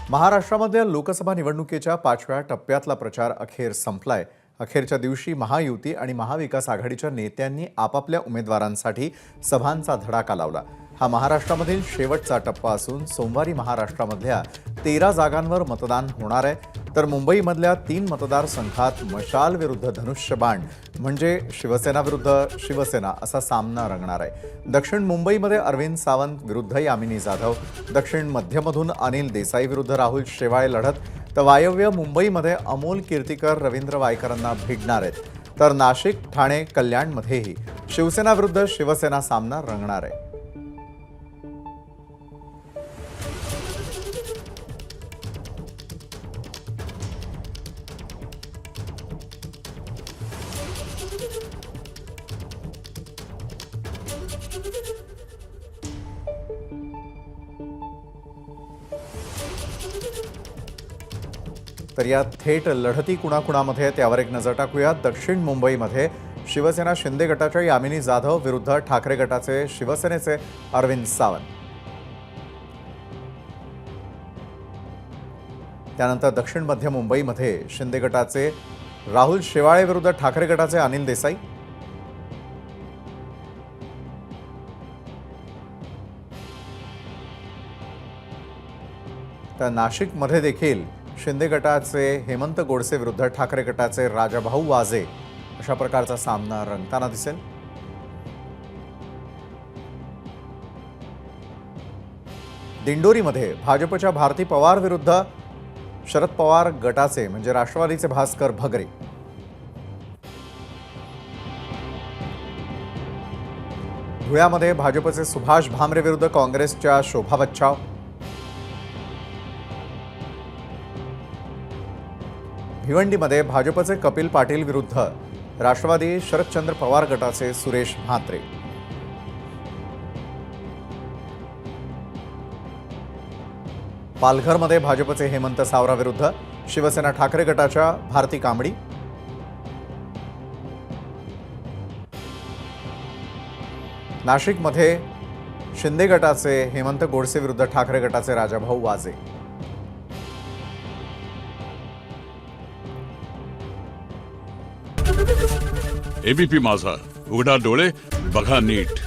महाराष्ट्रामध्ये लोकसभा निवडणुकीच्या 5व्या टप्प्यातला प्रचार अखेर संपलाय। अखेरच्या दिवशी महायुती आणि महाविकास आघाडीच्या नेत्यांनी आपापल्या उमेदवारांसाठी सभांचा धडाका लावला। हा महाराष्ट्रामधील शेवटचा टप्पा असून सोमवारी महाराष्ट्रामधल्या 13 जागांवर मतदान होणार आहे, तर मुंबईमधल्या 3 मतदारसंघात मशाल विरुद्ध धनुष्यबाण म्हणजे शिवसेना विरुद्ध शिवसेना असा सामना रंगणार आहे। दक्षिण मुंबईमध्ये अरविंद सावंत विरुद्ध यामिनी जाधव, दक्षिण मध्यमधून अनिल देसाई विरुद्ध राहुल शेवाळे लढत, तर वायव्य मुंबईमध्ये अमोल कीर्तिकर रवींद्र वायकरांना भिडणार आहेत, तर नाशिक, ठाणे, कल्याणमध्येही शिवसेना विरुद्ध शिवसेना सामना रंगणार आहे। तर या थेट लढती कुणाकुणामध्ये त्यावर एक नजर टाकूया। दक्षिण मुंबईमध्ये शिवसेना शिंदे गटाच्या यामिनी जाधव विरुद्ध ठाकरे गटाचे शिवसेनेचे अरविंद सावंत। त्यानंतर दक्षिण मध्य मुंबईमध्ये शिंदे गटाचे राहुल शेवाळे विरुद्ध ठाकरे गटाचे अनिल देसाई। तर नाशिकमध्ये देखील शिंदे गटाचे हेमंत गोडसे विरुद्ध ठाकरे गटाचे राजाभाऊ वाजे अशा प्रकारचा सामना रंगताना दिसेल। दिंडोरीमध्ये भाजपच्या भारती पवार विरुद्ध शरद पवार गटाचे म्हणजे राष्ट्रवादीचे भास्कर भगरे। धुळ्यामध्ये भाजपचे सुभाष भामरे विरुद्ध काँग्रेसच्या शोभा बच्चाव। भिवंडीमध्ये भाजपचे कपिल पाटील विरुद्ध राष्ट्रवादी शरदचंद्र पवार गटाचे सुरेश म्हात्रे। पालघरमध्ये भाजपचे हेमंत सावरा विरुद्ध शिवसेना ठाकरे गटाच्या भारती कांबडी। नाशिकमध्ये शिंदे गटाचे हेमंत गोडसे विरुद्ध ठाकरे गटाचे राजाभाऊ वाजे। एबीपी माझा, उघडा डोळे बघा नीट।